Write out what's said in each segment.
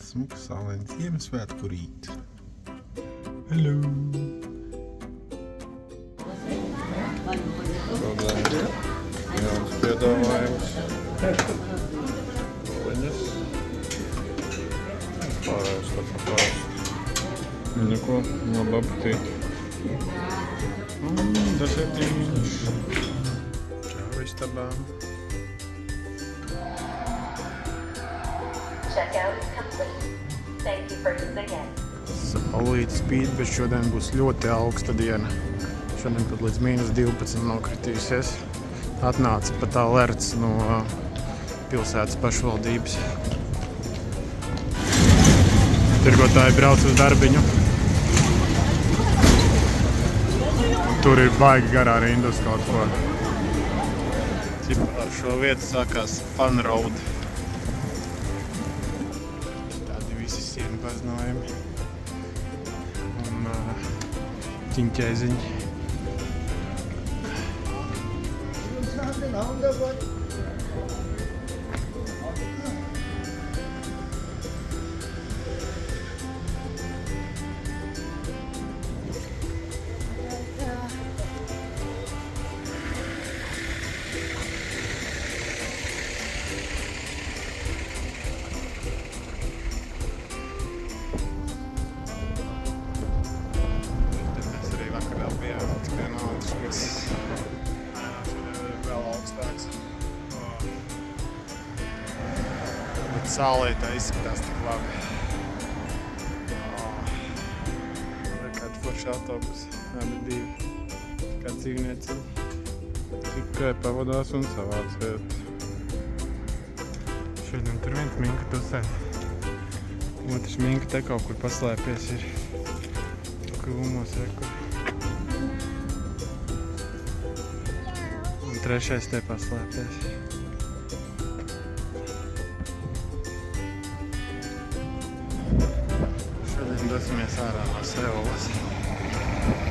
smuks saulains Ziemassvētku rīt. Hello! Šodien jauns piedāvājums. Liņas. Pārējais tā kā pārējais. Neko, labi apetīti. Desertīņš. Čau istabām. Checkout is complete. Thank you for using it. Saulīt spīd, bet šodien būs ļoti augsta diena. Šodien pat līdz -12 nokritīsies. Atnāca pat alerts no pilsētas pašvaldības. Tirgotāji brauc uz darbiņu. Tur ir baigi garā rinda uz kaut ko. Ar šo vietu sākās Fun Road. Tādi visi sienu paznojumi. Un ķiņķēziņi. Saulētā izskatās tik labi. Kāda forša autobusi, abi divi. Kā dzīvnieciņi. Tikai pavadās un savāc vietu. Šodien tur viens minka tusēt. Otrs minka te kaut kur paslēpies ir. Krūmos rekur. Un trešais te paslēpies. Dosimies ārā no Seulas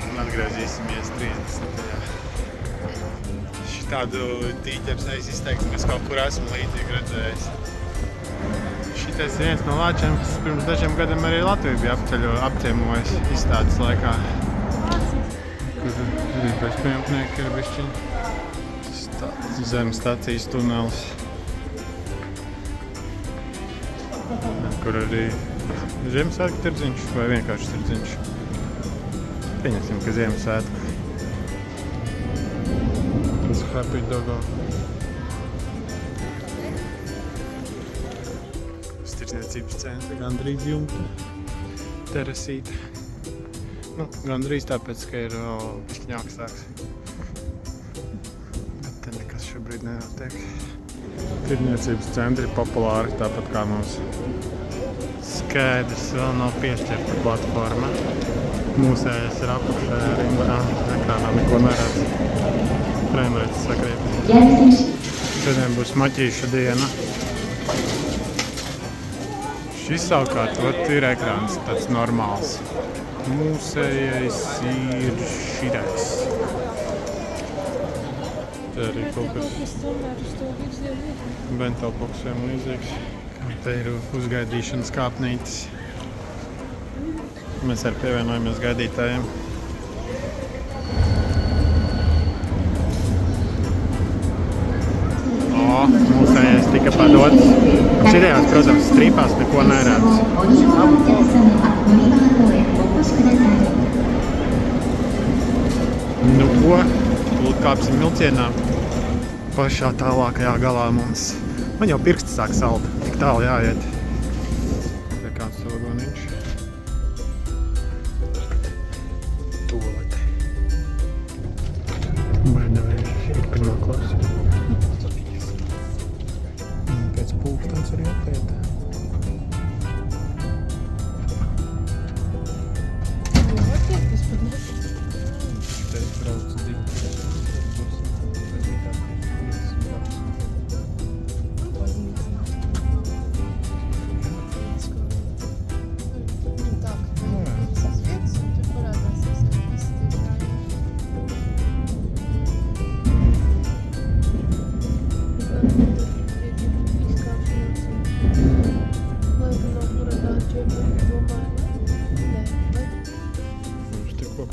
un atgriezīsimies 30. Šitādu tīķeru es izteiktu, ka es kaut kur esmu līdzīgi redzējis. Šitais viens no lāčiem, kas pirms dažiem gadiem arī Latviju bija apciemojis izstādes laikā. Kur arī bezpajumtnieki ir bišķiņi. Zemes stacijas tunelis. Kur arī Ziemassvētku tirdziņš vai vienkārši tirdziņš? Pieņemsim, ka Ziemassvētku. Tas ir Happy Dogo. Tirdzniecības centra gandrīz jumta. Terasīta. Nu, gandrīz tāpēc, ka ir pišķiņ augstāks. Bet te nekas šobrīd nenotiek. Tirdzniecības centri populāri, tāpat kā mums. Skaidrs, vēl nav piešķirta platforma. Mūsējais ir apakšējā rindā. Ekrānā neko neredz. Frame-rates sakrīt. Šodien būs maķīšu diena. Šis savukārt ir ekrāns tāds normāls. Mūsējais ir šitais. Te arī kaut kas bento boksiem līdzīgs. Te ir uzgaidīšanas kāpnītes. Mēs arī pievienojamies gaidītājiem. Mūsējais tika padots. Šitējās, protams, strīpās neko neredz. Nu ko, lūdzu kāpsim vilcienā. Pašā tālākajā galā mums. Man jau pirksti sāk salt, tik tālu jāiet. Te kāds vagoniņš. Tualete. Bērnavērš ir pirmā klasa. Pēc pulkstens arī apiet. Te brauc 2.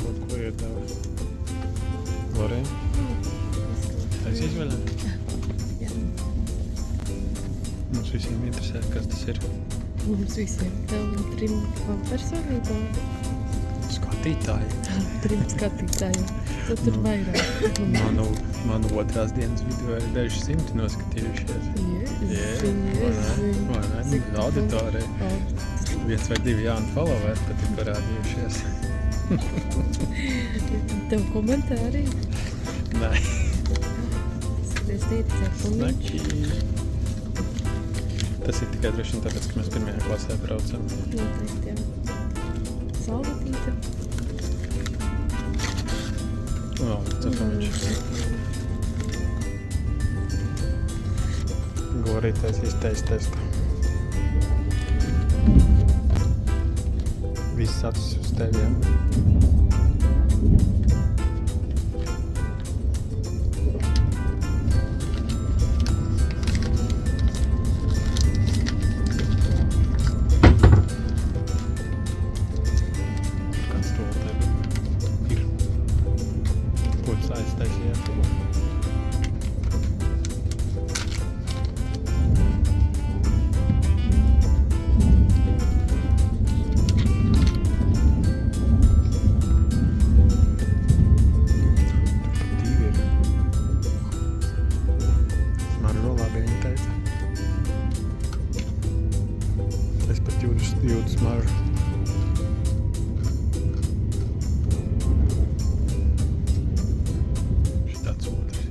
kaut ko iedeva. Lorien, taisīs vaļā? Jā. Mums visiem interesē, kas tas ir. Mums visiem. Tev 3 personībām. Skatītāji. 3 skatītājiem. Tad tur vairāk. Manu otrās dienas video ir daži simti noskatījušies. Vai ne? Auditorija. 1 vai 2 jauni followeri pat ir parādījušies. Tev komentāri? Nē. Es teicu, cepuliņš. Tas ir tikai droši vien tāpēc, ka mēs 1. klasē braucam. Noteikti, jā. Salvatīte. O, cepuliņš. Gorītais izteista. Viss acis uz teviem. Kāds to tev ir? Ko tu aiztaisīji? Es pat jūtu smaržu. Šitāds otrs.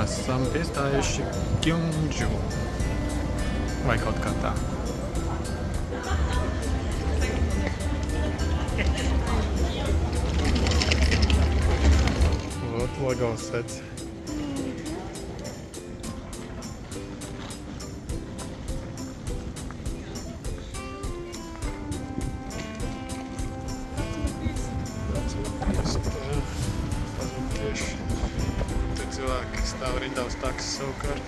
Esam piestājuši Gyeongju. Vai kaut kā tā. Vot Lego sets. Cilvēki stāv rindā uz taksis savukārt.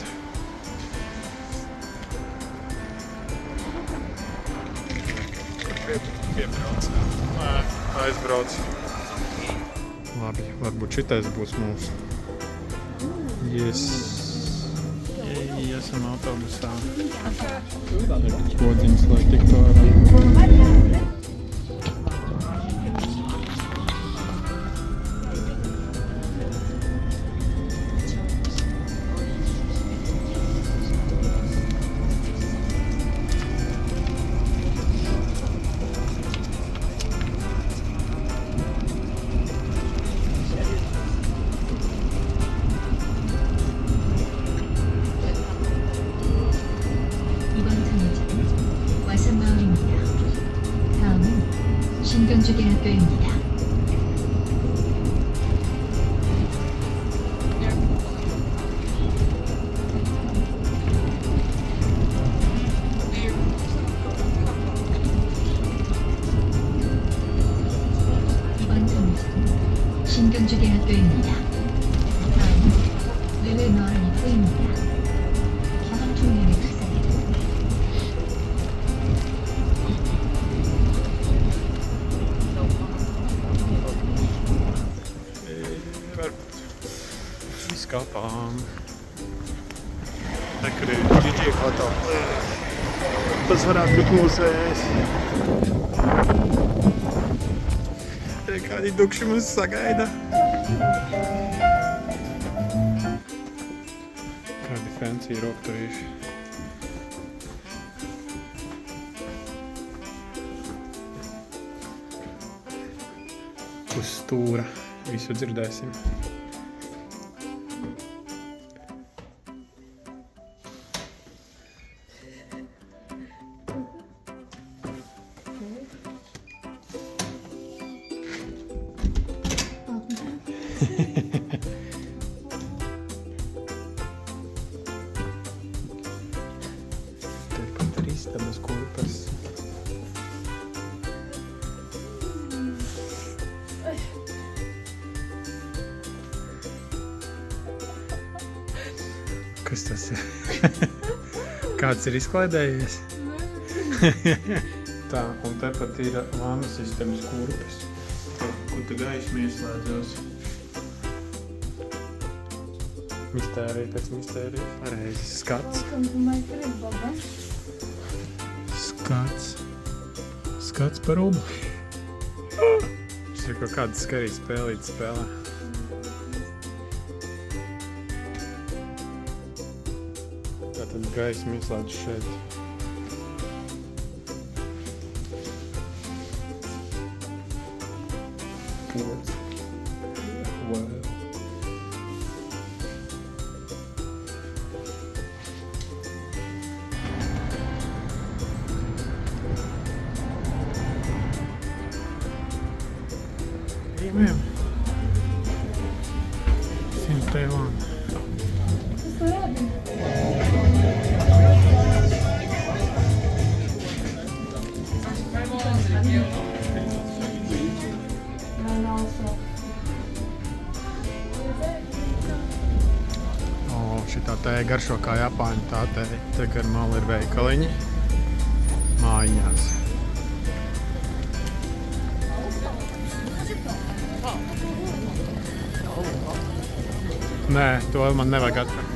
Piebrauc. Aizbrauc. Labi, varbūt šitais būs mūsu. Yes. Esam autobusā. Podziņas, lai tiktu ārā. 신경주대학교입니다. 전주대학교입니다. 다음은 르르너얼 입구입니다. 경험 중량을 주세요. Izkāpām. Te, kur ir DJ foto. Tas varētu būt mūsējais. Te kādi dukši mūs sagaida. Kādi fancy rokturīši. Uz stūra visu dzirdēsim. Tepat ir istabas kurpes. Kas tas ir? Kāds ir izklaidējies? Tā, un tepat ir vannas istabas kurpes, kur te gaisma ieslēdzos. Mistērija pēc mistērijas. Pareizi. Skats. Skats par rubli. Šis ir kaut kāda skarīga spēlīta spēlē. Tātad gaisma ieslēdz šeit. Pods. Wow. Premium. 100 Taiwan. Šitā tēja garšo kā Japāņu tā tēja. Te gar malu ir veikaliņi. Mājiņās. Nē, to man nevajag atpakaļ.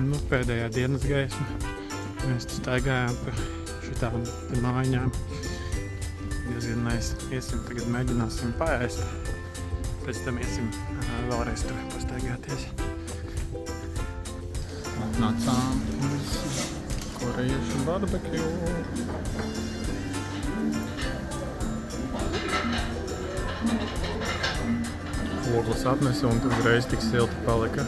Nu, pēdējā dienas gaisma. Mēs staigājām pa šitām mājiņām. Diezgan nice. Iesim tagad mēģināsim paēst. Pēc tam iesim vēlreiz tur pastaigāties. Atnācām uz korejiešu barbekju. Ogles atnesa un uzreiz tik silti palika.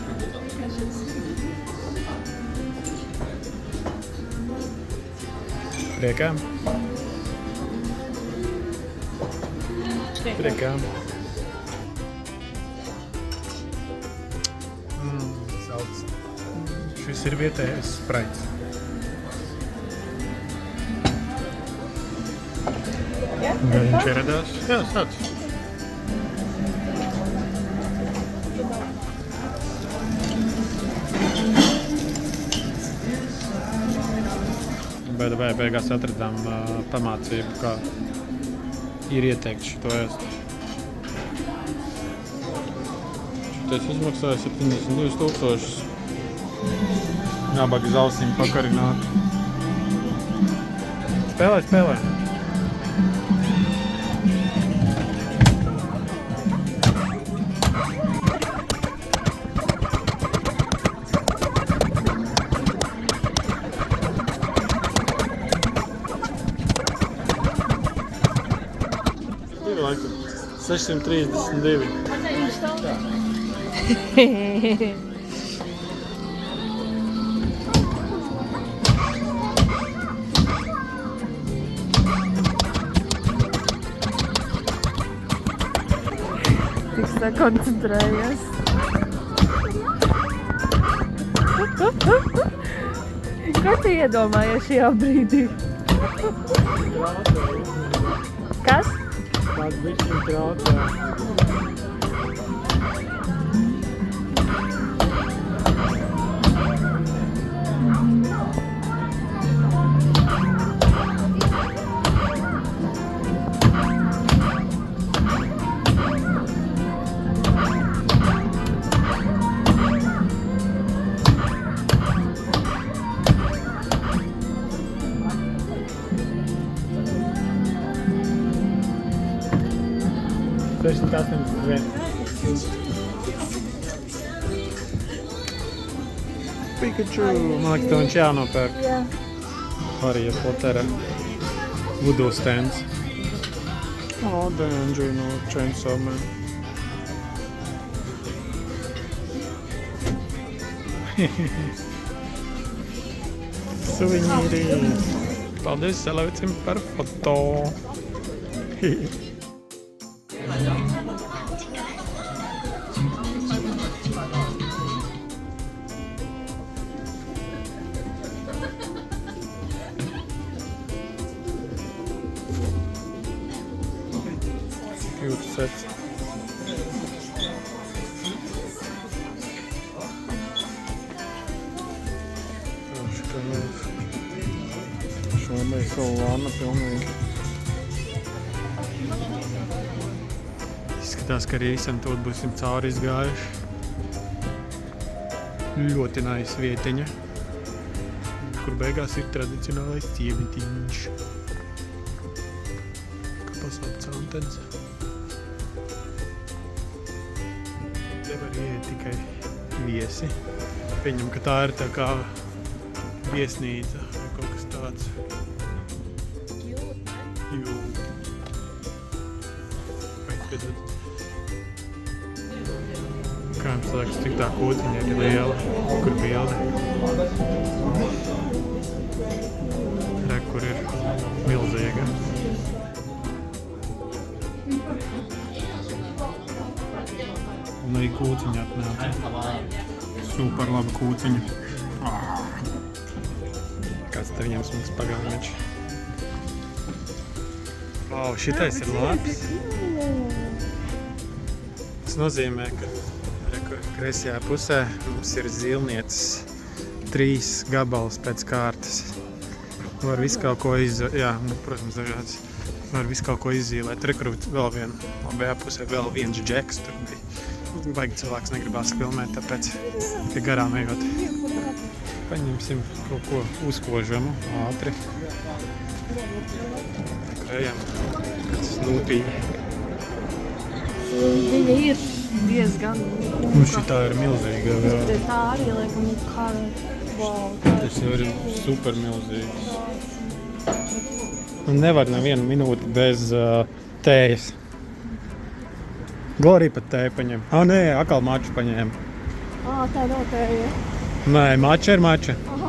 Priekām? Priekām. Salds. Šis ir vietējais spraits. Viņš ieradās. Jā, sāc. Beigās atradām pamācību, kā ir ieteikts šito ēst. Šitais izmaksāja 72 000. Nabaga zausiņu pakarināt. Spēlē. Laikam 632. Tik sakoncentrējies. Ko tu iedomājies šajā brīdī? Kas? Tāds bišķiņ traucē. Pikachu! Man liekas, tev viņš jānopērk. Jā. Harija Potera Voodoo stands. Oh, Denji no Chainsaw Man. Suvenīri! Paldies Elevicim par foto! Cute set. Šodien savu vānu pilnīgi. Izskatās, ka arī visam tot būsim cauri izgājuši. Ļoti nice vietiņa, kur beigās ir tradicionālais ciemetiņš. Kā pasaukts Antens. Te var ieiet tikai viesi. Pieņem, ka tā ir tā kā viesnīca vai kaut kas tāds. Jū. Kā jums liekas, cik tā kūciņa ir liela? Kur bilde? Re, kur ir milzīga. Un arī kūciņa atnāca. Super laba kūciņa. Kāds te viņam smags pagājumiņš. Wow, šitais ir labs. Tas nozīmē, ka kreisajā pusē mums ir zilnieces 3 gabalus pēc kārtas. Var visu kaut ko protams, dažāds. Var visu kaut ko izzīlēt. Rekrūt vēl vienu. Labajā pusē vēl viens džeks. Tur bija. Baigi cilvēks negribās filmēt, tāpēc tie garām ejot. Paņemsim kaut ko uzkožamu, ātri. Ejam. Snūpīgi. Viņa ir diezgan... Šitā ir milzīga. Tā arī liekam kā... Wow, Tas jau ir super milzīgs. Un nevar nevienu minūti bez tējas. Glorija pat tēju paņem. Nē, atkal maču paņēma. Tā nav tēja. Nē, mača ir mača. Aha.